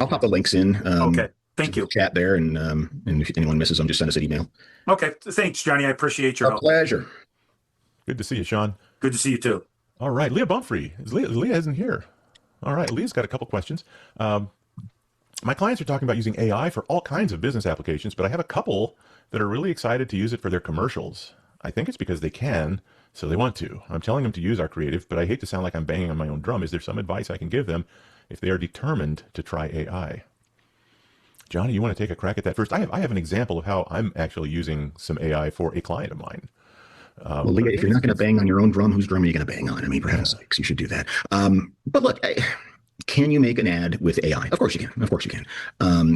I'll pop the links in Okay. to Thank the you. chat there, and if anyone misses them, just send us an email. Okay. Thanks, Johnny. I appreciate your A help. pleasure. Good to see you, Sean. Good to see you too. All right, Leah Bumfrey. Leah isn't here. All right, Leah's got a couple questions. My clients are talking about using AI for all kinds of business applications, but I have a couple that are really excited to use it for their commercials. I think it's because they can, so they want to. I'm telling them to use our creative, but I hate to sound like I'm banging on my own drum. Is there some advice I can give them if they are determined to try AI? Johnny, you want to take a crack at that first? I have an example of how I'm actually using some AI for a client of mine. Well, Leah, if you're not going to bang on your own drum, whose drum are you going to bang on? I mean, for heaven's sakes, you should do that. But look, can you make an ad with AI? Of course you can. Of course you can.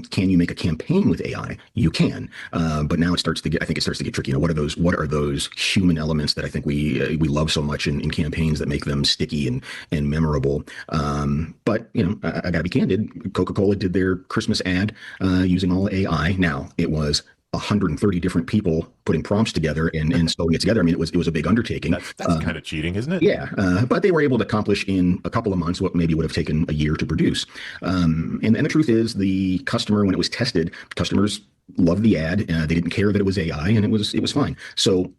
Can you make a campaign with AI? You can. But now it starts to get. I think it starts to get tricky. You know, what are those human elements that I think we love so much in campaigns that make them sticky and memorable? But you know, I got to be candid. Coca-Cola did their Christmas ad using all AI. Now it was 130 different people putting prompts together and sewing it together. I mean, it was a big undertaking. That's kind of cheating, isn't it? Yeah, but they were able to accomplish in a couple of months what maybe would have taken a year to produce. And the truth is, the customer, when it was tested, customers loved the ad. They didn't care that it was AI, and it was fine. So,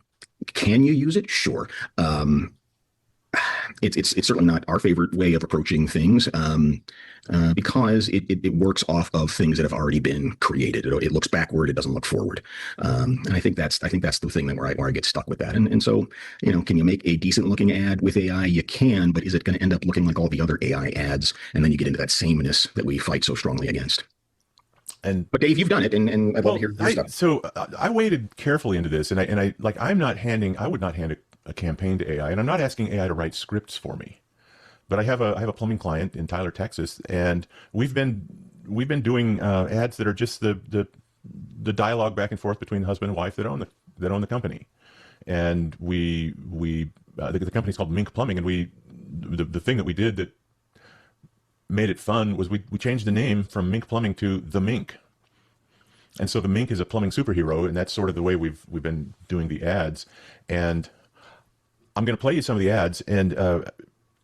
can you use it? Sure. It's certainly not our favorite way of approaching things because it works off of things that have already been created. It looks backward. It doesn't look forward. And I think that's the thing that where I get stuck with that. And so, you know, can you make a decent looking ad with AI? You can, but is it going to end up looking like all the other AI ads? And then you get into that sameness that we fight so strongly against. But Dave, you've done it, and I'd love to hear your stuff. So I waded carefully into this, and I would not hand a campaign to AI, and I'm not asking AI to write scripts for me. But I have a plumbing client in Tyler, Texas, and we've been doing ads that are just the dialogue back and forth between the husband and wife that own the company, and the company's called Mink Plumbing, and the thing that we did that made it fun was we changed the name from Mink Plumbing to The Mink. And so the Mink is a plumbing superhero, and that's sort of the way we've been doing the ads. And I'm going to play you some of the ads. And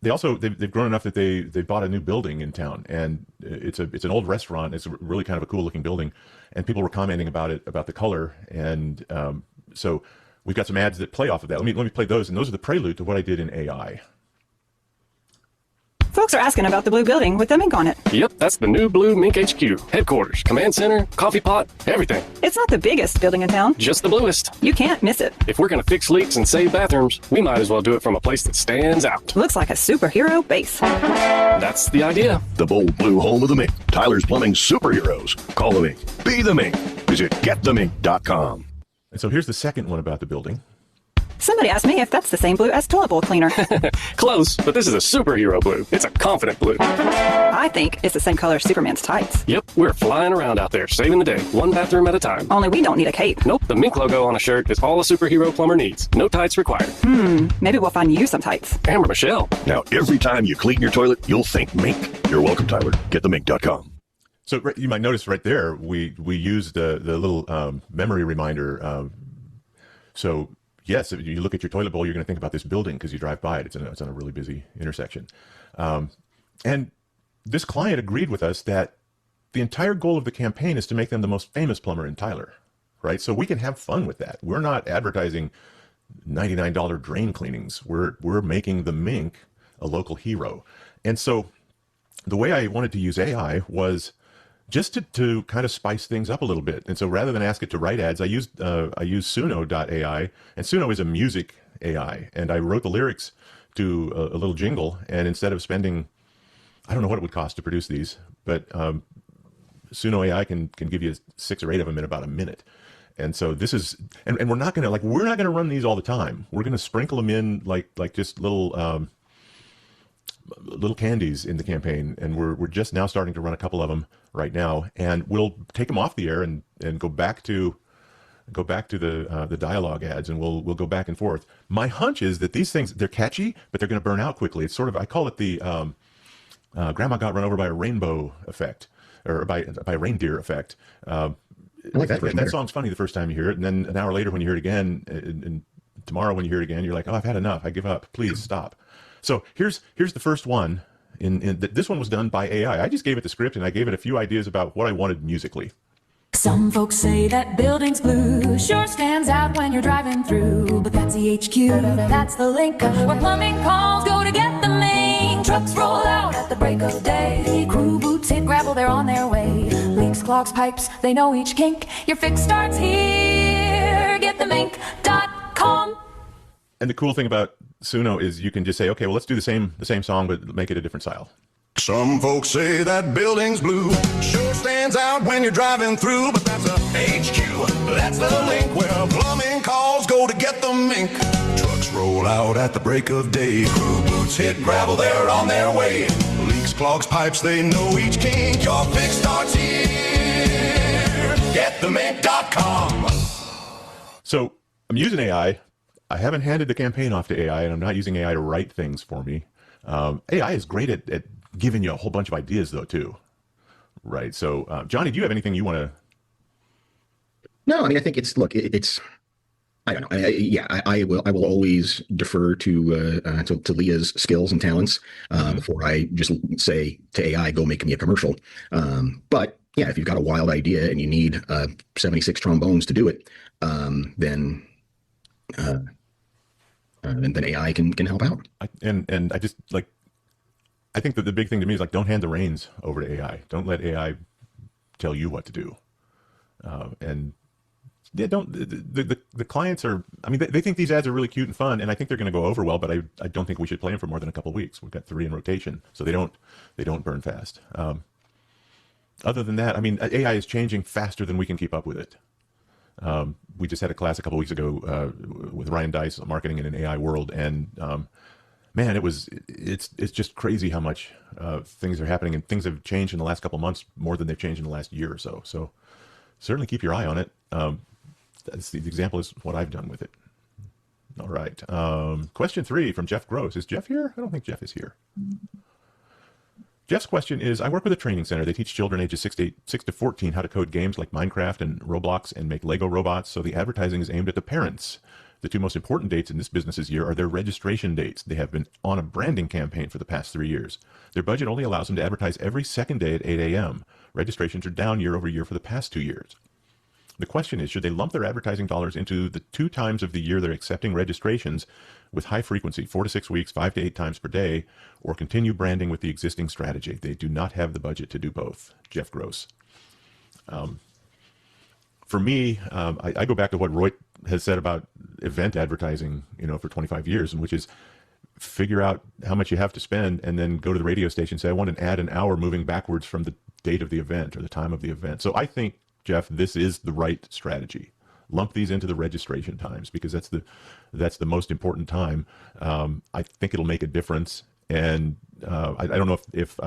they've grown enough that they bought a new building in town, and it's an old restaurant. It's really kind of a cool looking building, and people were commenting about the color. And so we've got some ads that play off of that. Let me play those, and those are the prelude to what I did in AI. Folks are asking about the blue building with the mink on it. Yep, that's the new blue Mink HQ. Headquarters, command center, coffee pot, everything. It's not the biggest building in town. Just the bluest. You can't miss it. If we're going to fix leaks and save bathrooms, we might as well do it from a place that stands out. Looks like a superhero base. That's the idea. The bold blue home of the Mink. Tyler's Plumbing Superheroes. Call the Mink. Be the Mink. Visit getthemink.com. And so here's the second one about the building. Somebody asked me if that's the same blue as toilet bowl cleaner. Close, but this is a superhero blue. It's a confident blue. I think it's the same color as Superman's tights. Yep, we're flying around out there, saving the day, one bathroom at a time. Only we don't need a cape. Nope, the Mink logo on a shirt is all a superhero plumber needs. No tights required. Maybe we'll find you some tights. Amber Michelle. Now, every time you clean your toilet, you'll think Mink. You're welcome, Tyler. Getthemink.com. So you might notice right there, we used the little memory reminder. So yes, if you look at your toilet bowl, you're going to think about this building because you drive by it. It's on a really busy intersection. And this client agreed with us that the entire goal of the campaign is to make them the most famous plumber in Tyler, right? So we can have fun with that. We're not advertising $99 drain cleanings. We're making the Mink a local hero. And so the way I wanted to use AI was just to kind of spice things up a little bit. And so rather than ask it to write ads, I used Suno.ai, and Suno is a music AI. And I wrote the lyrics to a little jingle, and instead of spending, I don't know what it would cost to produce these, but Suno AI can give you 6 or 8 of them in about a minute. And so this is, and we're not gonna run these all the time. We're gonna sprinkle them in like just little candies in the campaign, and we're just now starting to run a couple of them right now, and we'll take them off the air and go back to the dialogue ads, and we'll go back and forth. My hunch is that these things, they're catchy, but they're going to burn out quickly. It's sort of, I call it the grandma got run over by a rainbow effect, or by a reindeer effect. I like that song's funny the first time you hear it, and then an hour later when you hear it again, and tomorrow when you hear it again, you're like, oh, I've had enough. I give up. Please stop. So here's the first one, This one was done by AI. I just gave it the script and I gave it a few ideas about what I wanted musically. Some folks say that building's blue sure stands out when you're driving through, but that's EHQ, that's the link where plumbing calls go to get the main. Trucks roll out at the break of day, crew boots hit gravel, they're on their way. Leaks, clogs, pipes, they know each kink. Your fix starts here. GetTheMink.com. And the cool thing about Suno is you can just say, okay, well, let's do the same song, but make it a different style. Some folks say that building's blue sure stands out when you're driving through, but that's a HQ, that's the link where plumbing calls go to get the mink. Trucks roll out at the break of day, crew boots hit gravel, they're on their way. Leaks, clogs, pipes, they know each kink. Your fix starts here. GetTheMink.com. So I'm using AI. I haven't handed the campaign off to AI, and I'm not using AI to write things for me. AI is great at giving you a whole bunch of ideas, though, too. Right. So, Johnny, do you have anything you want to? No, I mean, I think it's I don't know. I will always defer to Leah's skills and talents before I just say to AI, go make me a commercial. But yeah, if you've got a wild idea and you need 76 trombones to do it, then AI can help out. And I just I think that the big thing to me is don't hand the reins over to AI. Don't let AI tell you what to do. And yeah, the clients are, I mean, they think these ads are really cute and fun, and I think they're going to go over well, but I don't think we should play them for more than a couple of weeks. We've got 3 in rotation, so they don't burn fast. Other than that, I mean, AI is changing faster than we can keep up with it. We just had a class a couple of weeks ago with Ryan Dice, marketing in an AI world, and man, it's just crazy how much things are happening, and things have changed in the last couple of months more than they've changed in the last year or so. So certainly keep your eye on it. That's the example is what I've done with it. All right. Question 3 from Jeff Gross. Is Jeff here? I don't think Jeff is here. Jeff's question is, I work with a training center. They teach children ages 6 to 14 how to code games like Minecraft and Roblox and make Lego robots. So the advertising is aimed at the parents. The 2 most important dates in this business's year are their registration dates. They have been on a branding campaign for the past 3 years. Their budget only allows them to advertise every second day at 8 a.m. Registrations are down year over year for the past 2 years. The question is, should they lump their advertising dollars into the 2 times of the year they're accepting registrations with high frequency, 4 to 6 weeks, 5 to 8 times per day, or continue branding with the existing strategy? They do not have the budget to do both. Jeff Gross. For me, I go back to what Roy has said about event advertising, for 25 years, and which is figure out how much you have to spend and then go to the radio station and say, I want an ad an hour moving backwards from the date of the event or the time of the event. So I think, Jeff, this is the right strategy. Lump these into the registration times because that's the most important time. I think it'll make a difference. And I don't know if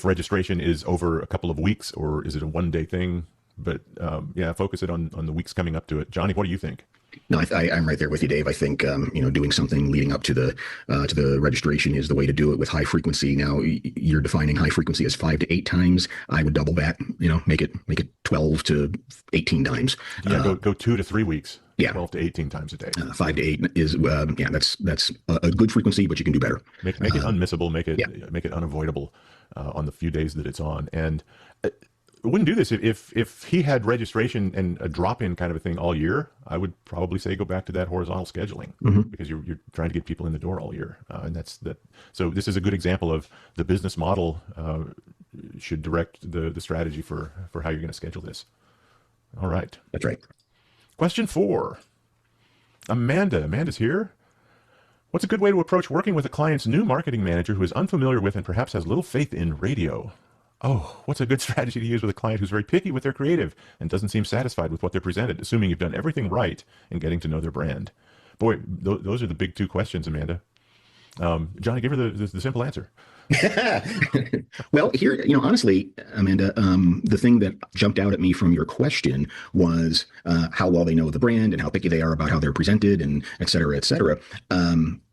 registration is over a couple of weeks or is it a one-day thing. But yeah, focus it on the weeks coming up to it. Johnny, what do you think? No, I'm right there with you, Dave. I think doing something leading up to the registration is the way to do it with high frequency. Now you're defining high frequency as 5 to 8 times. I would double that. Make it 12 to 18 times. Yeah, go 2 to 3 weeks. Yeah, 12 to 18 times a day. 5 to 8 is that's a good frequency, but you can do better. Make it unmissable. Make it unavoidable on the few days that it's on. And wouldn't do this if he had registration and a drop-in kind of a thing all year. I would probably say go back to that horizontal scheduling because you're trying to get people in the door all year, and that's that. So this is a good example of the business model should direct the strategy for how you're going to schedule this. All right, that's right. Question 4, Amanda's here. What's a good way to approach working with a client's new marketing manager who is unfamiliar with and perhaps has little faith in radio? Oh, what's a good strategy to use with a client who's very picky with their creative and doesn't seem satisfied with what they're presented, assuming you've done everything right in getting to know their brand? Boy, those are the big 2 questions, Amanda. Johnny, give her the simple answer. Well, here, honestly, Amanda, the thing that jumped out at me from your question was how well they know the brand and how picky they are about how they're presented and et cetera, et cetera.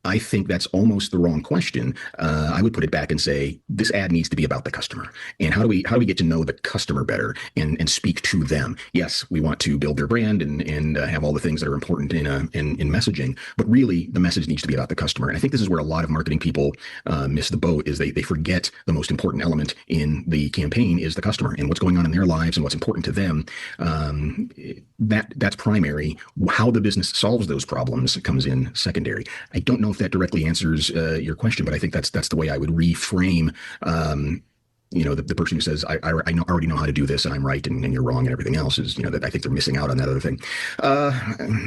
I think that's almost the wrong question. I would put it back and say this ad needs to be about the customer, and how do we get to know the customer better and speak to them? Yes, we want to build their brand and have all the things that are important in messaging, but really the message needs to be about the customer. And I think this is where a lot of marketing people miss the boat, is they forget the most important element in the campaign is the customer and what's going on in their lives and what's important to them. That's primary. How the business solves those problems comes in secondary. I don't know if that directly answers your question, but I think that's the way I would reframe. The person who says already know how to do this and I'm right and you're wrong and everything else is, that I think they're missing out on that other thing.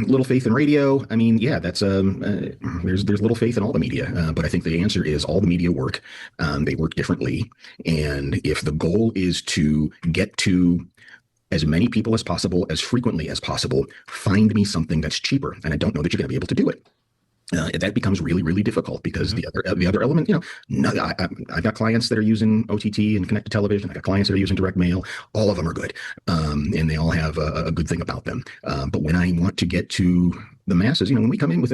Little faith in radio. I mean, yeah, that's there's little faith in all the media, but I think the answer is all the media work. They work differently, and if the goal is to get to as many people as possible, as frequently as possible, find me something that's cheaper, and I don't know that you're going to be able to do it. That becomes really, really difficult because the other element, I've got clients that are using OTT and connected television. I've got clients that are using direct mail. All of them are good, and they all have a good thing about them. But when I want to get to the masses, when we come in with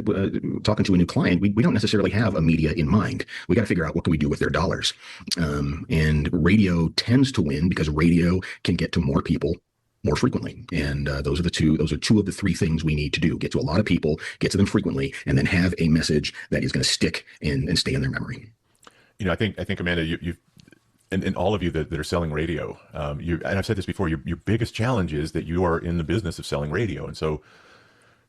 talking to a new client, we don't necessarily have a media in mind. We got to figure out what can we do with their dollars. And radio tends to win because radio can get to more people more frequently. And those are two of the three things we need to do: get to a lot of people, get to them frequently, and then have a message that is going to stick and stay in their memory. I think Amanda, you and all of you that are selling radio, and I've said this before, your biggest challenge is that you are in the business of selling radio. And so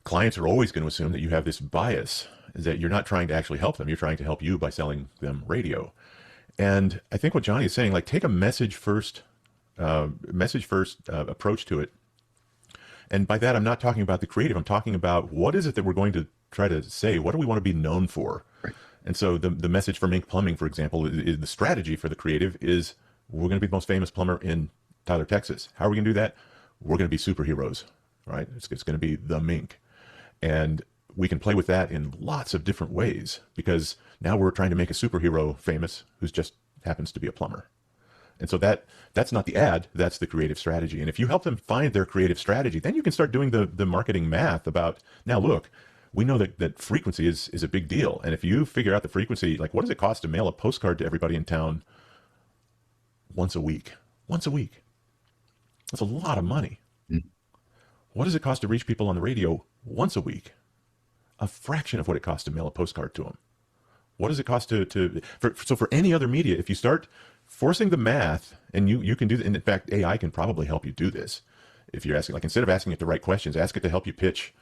clients are always going to assume that you have this bias, is that you're not trying to actually help them. You're trying to help you by selling them radio. And I think what Johnny is saying, like, take a message first approach to it. And by that, I'm not talking about the creative. I'm talking about what is it that we're going to try to say? What do we want to be known for? Right. And so the message for Mink Plumbing, for example, is the strategy for the creative is we're going to be the most famous plumber in Tyler, Texas. How are we going to do that? We're going to be superheroes, right? It's going to be the Mink. And we can play with that in lots of different ways, because now we're trying to make a superhero famous who's just happens to be a plumber. And so that's not the ad, that's the creative strategy. And if you help them find their creative strategy, then you can start doing the marketing math about, now look, we know that frequency is a big deal. And if you figure out the frequency, like, what does it cost to mail a postcard to everybody in town once a week? Once a week. That's a lot of money. Mm-hmm. What does it cost to reach people on the radio once a week? A fraction of what it costs to mail a postcard to them. What does it cost for any other media, if you start forcing the math, and you can do that, and in fact, AI can probably help you do this. If you're asking, like, instead of asking it the right questions, ask it to help you pitch,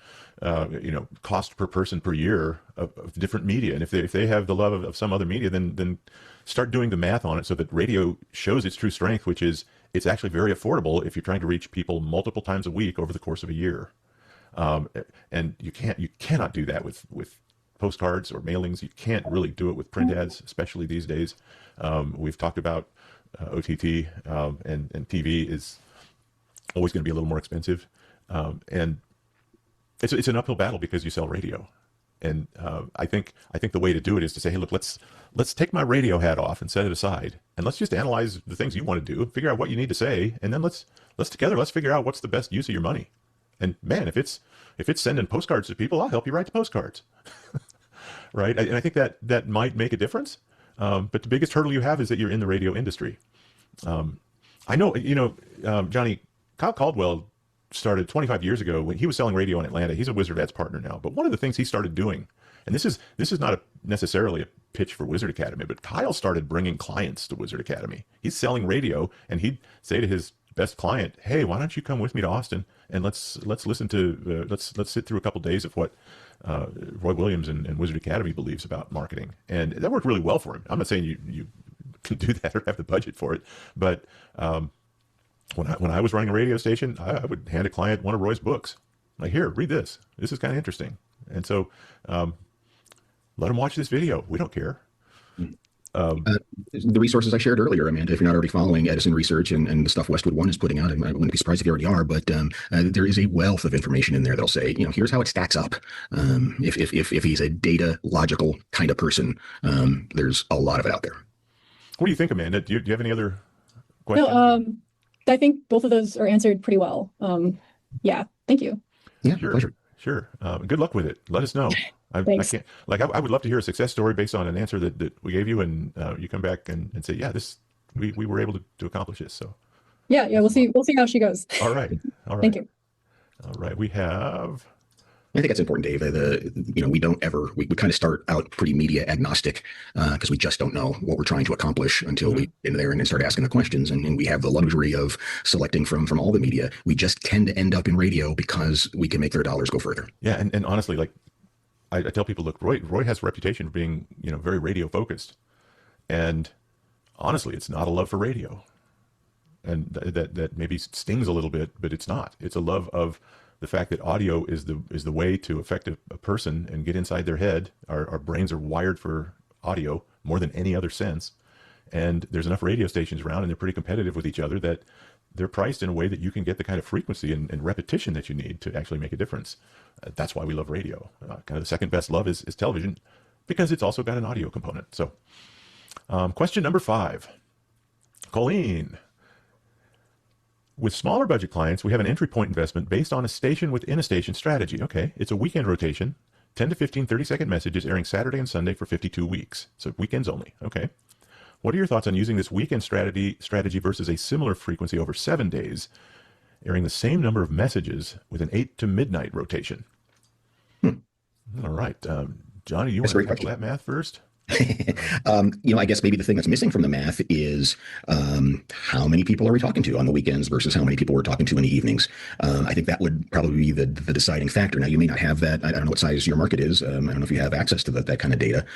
cost per person per year of different media. And if they have the love of some other media, then start doing the math on it so that radio shows its true strength, which is it's actually very affordable if you're trying to reach people multiple times a week over the course of a year. And you cannot do that with postcards or mailings. You can't really do it with print ads, especially these days. We've talked about OTT, and TV is always going to be a little more expensive, and it's an uphill battle because you sell radio. And I think the way to do it is to say, hey, look, let's take my radio hat off and set it aside, and let's just analyze the things you want to do, figure out what you need to say, and then let's figure out what's the best use of your money. And man, if it's sending postcards to people, I'll help you write the postcards. Right? And I think that might make a difference. But the biggest hurdle you have is that you're in the radio industry. I know, Johnny, Kyle Caldwell started 25 years ago when he was selling radio in Atlanta. He's a Wizard Feb partner now. But one of the things he started doing, and this is not necessarily a pitch for Wizard Academy, but Kyle started bringing clients to Wizard Academy. He's selling radio, and he'd say to his best client, hey, why don't you come with me to Austin and let's listen to let's sit through a couple days of what Roy Williams and Wizard Academy believes about marketing. And that worked really well for him. I'm not saying you can do that or have the budget for it, but when I was running a radio station, I would hand a client one of Roy's books. Like, here, read this. This is kind of interesting. And so let them watch this video. We don't care. The resources I shared earlier, Amanda, if you're not already following Edison Research and the stuff Westwood One is putting out, and I wouldn't be surprised if you already are, but there is a wealth of information in there that'll say, here's how it stacks up. If he's a data logical kind of person, there's a lot of it out there. What do you think, Amanda? Do you have any other No, questions? I think both of those are answered pretty well. Yeah, thank you. Yeah, Sure. pleasure. Sure. Good luck with it. Let us know. I Thanks. can't, like, I would love to hear a success story based on an answer that we gave you, and you come back and say, yeah, we were able to accomplish this. So Yeah, we'll see how she goes. all right. All right. Thank you. All right. We have, I think that's important, Dave. We don't ever, we kind of start out pretty media agnostic because we just don't know what we're trying to accomplish until we get in there and then start asking the questions. And we have the luxury of selecting from all the media. We just tend to end up in radio because we can make their dollars go further. yeah. And honestly, like, I tell people, look, Roy has a reputation for being, very radio focused. And honestly, it's not a love for radio. And that maybe stings a little bit, but it's not. It's a love of the fact that audio is the way to affect a person and get inside their head. Our brains are wired for audio more than any other sense. And there's enough radio stations around, and they're pretty competitive with each other, that they're priced in a way that you can get the kind of frequency and repetition that you need to actually make a difference. That's why we love radio. Kind of the second best love is television, because it's also got an audio component. So question number 5, Colleen. With smaller budget clients, we have an entry point investment based on a station within a station strategy. Okay, it's a weekend rotation, 10 to 15 30-second messages airing Saturday and Sunday for 52 weeks. So weekends only. Okay. What are your thoughts on using this weekend strategy versus a similar frequency over 7 days, airing the same number of messages with an 8 to midnight rotation? All right. Johnny, you want to tackle that math first? I guess maybe the thing that's missing from the math is how many people are we talking to on the weekends versus how many people we're talking to in the evenings. I think that would probably be the deciding factor. Now, you may not have that. I don't know what size your market is. I don't know if you have access to that kind of data.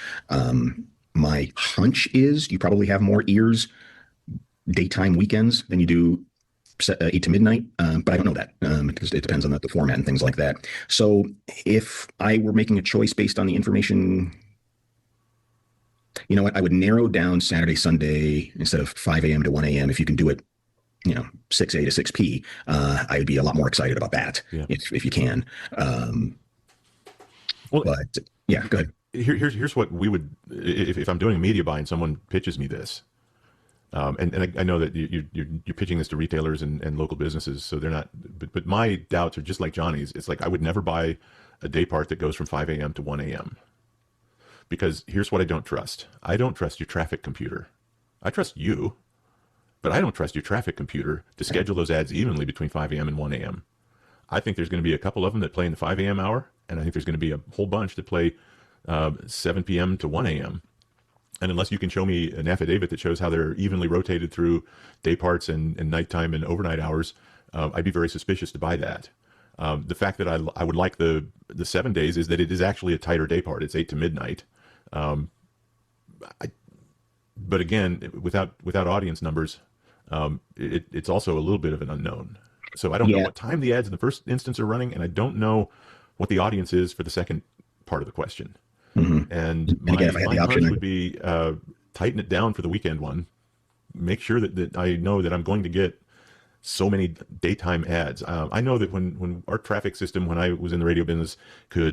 My hunch is you probably have more ears daytime weekends than you do 8 to midnight, but I don't know that because it depends on the format and things like that. So if I were making a choice based on the information, you know what, I would narrow down Saturday, Sunday instead of 5 a.m. to 1 a.m. If you can do it, 6 a to 6 p, I would be a lot more excited about that if you can. But yeah, go ahead. Here's what we would, if I'm doing a media buy and someone pitches me this, and I know that you're pitching this to retailers and local businesses, so they're not, but my doubts are just like Johnny's. It's like I would never buy a day part that goes from 5 a.m. to 1 a.m. Because here's what I don't trust. I don't trust your traffic computer. I trust you, but I don't trust your traffic computer to schedule those ads evenly between 5 a.m. and 1 a.m. I think there's going to be a couple of them that play in the 5 a.m. hour, and I think there's going to be a whole bunch that play 7 p.m. to 1 a.m. And unless you can show me an affidavit that shows how they're evenly rotated through day parts and nighttime and overnight hours, I'd be very suspicious to buy that. The fact that I would like the 7 days is that it is actually a tighter day part. It's 8 to midnight. But again, without audience numbers, it's also a little bit of an unknown. So I don't know what time the ads in the first instance are running, and I don't know what the audience is for the second part of the question. Mm-hmm. And my hunch would be tighten it down for the weekend one. Make sure that I know that I'm going to get so many daytime ads. I know that when our traffic system, when I was in the radio business, you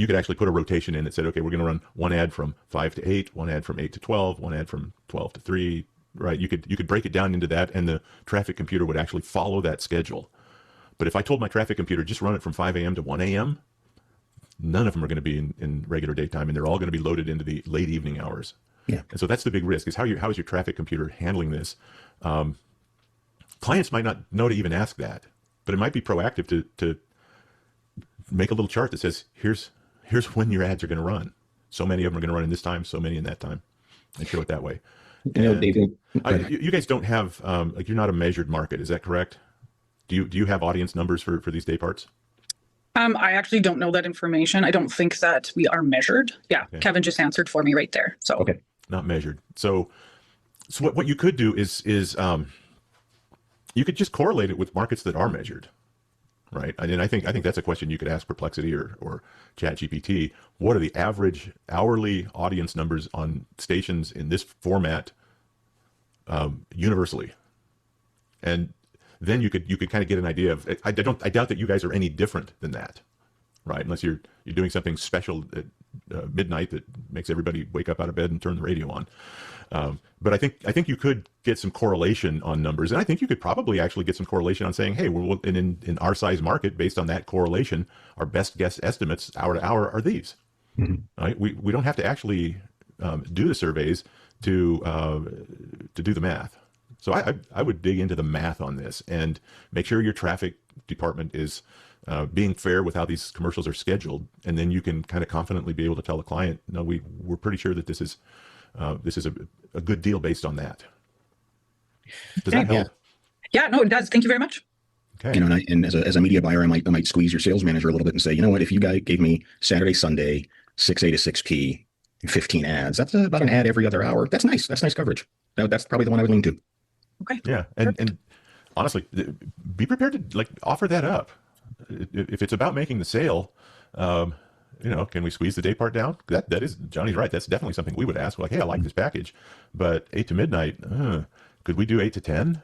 could actually put a rotation in that said, okay, we're going to run one ad from 5 to 8, one ad from 8 to 12, one ad from 12 to 3, right? You could break it down into that, and the traffic computer would actually follow that schedule. But if I told my traffic computer, just run it from 5 a.m. to 1 a.m., none of them are going to be in regular daytime, and they're all going to be loaded into the late evening hours. Yeah. And so that's the big risk, is how is your traffic computer handling this? Clients might not know to even ask that, but it might be proactive to make a little chart that says, here's when your ads are going to run. So many of them are going to run in this time, so many in that time, and show it that way. David, you guys don't have, you're not a measured market. Is that correct? Do you have audience numbers for these day parts? I actually don't know that information. I don't think that we are measured. Yeah. Okay. Kevin just answered for me right there. So, okay. Not measured. So what you could do is you could just correlate it with markets that are measured, right? And I think that's a question you could ask Perplexity or ChatGPT. What are the average hourly audience numbers on stations in this format universally? And then you could kind of get an idea of. I doubt that you guys are any different than that, right? Unless you're doing something special midnight that makes everybody wake up out of bed and turn the radio on. But I think you could get some correlation on numbers, and I think you could probably actually get some correlation on saying, hey, well, in our size market, based on that correlation, our best guess estimates hour to hour are these. Right? We don't have to actually do the surveys to do the math. So I would dig into the math on this and make sure your traffic department is being fair with how these commercials are scheduled, and then you can kind of confidently be able to tell the client, no, we're pretty sure that this is a good deal based on that. Does that help? Yeah, no, it does. Thank you very much. Okay. You know, and as a media buyer, I might squeeze your sales manager a little bit and say, you know what, if you guys gave me Saturday, Sunday, 6A to 6P, 15 ads, that's about an ad every other hour. That's nice. That's nice coverage. That's probably the one I would lean to. Okay. Yeah. And honestly, be prepared to offer that up. If it's about making the sale, can we squeeze the day part down? That is, Johnny's right. That's definitely something we would ask. Like, hey, I like this package, but 8 to midnight, could we do 8 to 10?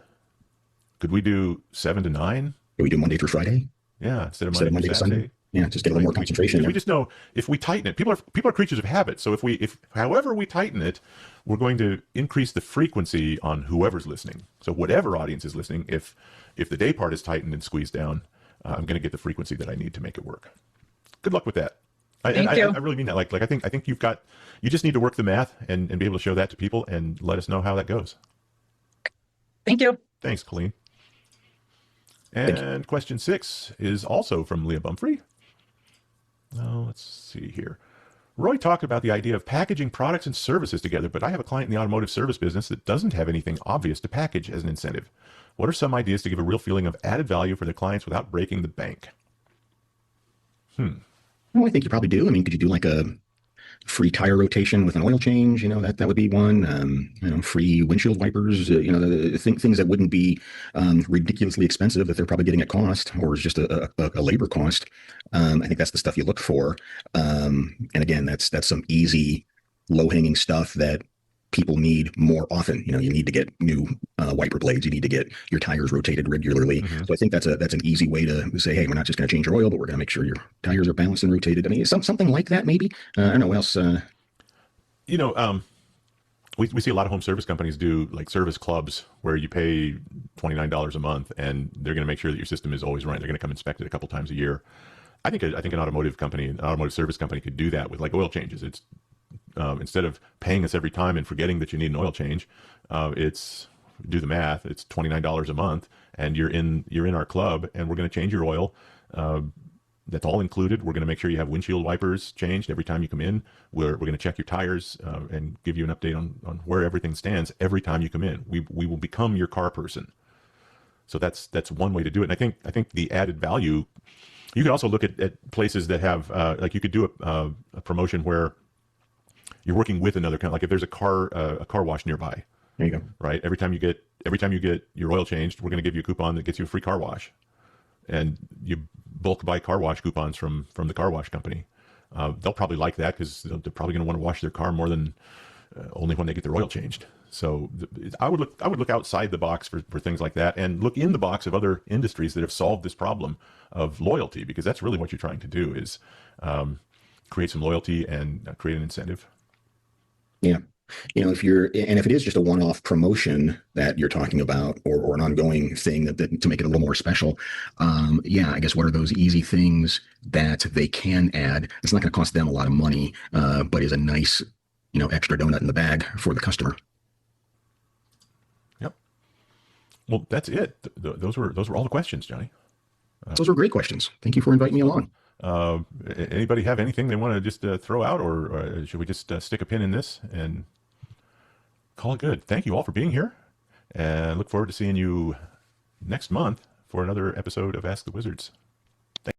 Could we do 7 to 9? Could we do Monday through Friday? Yeah, instead of Monday to Sunday. Yeah, just get a little more concentration. We just know if we tighten it, people are creatures of habit. So if however we tighten it, we're going to increase the frequency on whoever's listening. So whatever audience is listening, if the day part is tightened and squeezed down, I'm going to get the frequency that I need to make it work. Good luck with that. Thank you. I really mean that. I think you just need to work the math and be able to show that to people and let us know how that goes. Thank you. Thanks, Colleen. And question 6 is also from Leah Bumfrey. Let's see here. Roy talked about the idea of packaging products and services together, but I have a client in the automotive service business that doesn't have anything obvious to package as an incentive. What are some ideas to give a real feeling of added value for their clients without breaking the bank? Well, I think you probably do. I mean, could you do like a free tire rotation with an oil change? You know, that would be one. Free windshield wipers. Things that wouldn't be ridiculously expensive that they're probably getting at cost, or is just a labor cost. I think that's the stuff you look for. And again, that's some easy, low-hanging stuff that people need more often. You need to get new wiper blades. You need to get your tires rotated regularly. So I think that's an easy way to say, hey, we're not just going to change your oil, but we're going to make sure your tires are balanced and rotated. I mean, something like that, maybe. I don't know what else. We see a lot of home service companies do service clubs where you pay $29 a month and they're going to make sure that your system is always running. They're going to come inspect it a couple times a year. I think an automotive service company could do that with oil changes. It's instead of paying us every time and forgetting that you need an oil change, it's do the math. It's $29 a month, and you're in our club, and we're going to change your oil. That's all included. We're going to make sure you have windshield wipers changed every time you come in. We're going to check your tires and give you an update on where everything stands every time you come in. We will become your car person. So that's one way to do it. And I think the added value. You could also look at places that have you could do a promotion where you're working with another company. Like if there's a car wash nearby. There you go. Right. Every time you get your oil changed, we're going to give you a coupon that gets you a free car wash, and you bulk buy car wash coupons from the car wash company. They'll probably like that because they're probably going to want to wash their car more than only when they get their oil changed. So I would look outside the box for things like that, and look in the box of other industries that have solved this problem of loyalty, because that's really what you're trying to do is create some loyalty and create an incentive. Yeah. If it is just a one-off promotion that you're talking about, or an ongoing thing that to make it a little more special, I guess what are those easy things that they can add? It's not going to cost them a lot of money, but is a nice, extra donut in the bag for the customer. Yep. Well, that's it. Those were all the questions, Johnny. Those were great questions. Thank you for inviting me along. Anybody have anything they want to just throw out, or should we just stick a pin in this and call it good? Thank you all for being here, and look forward to seeing you next month for another episode of Ask the Wizards.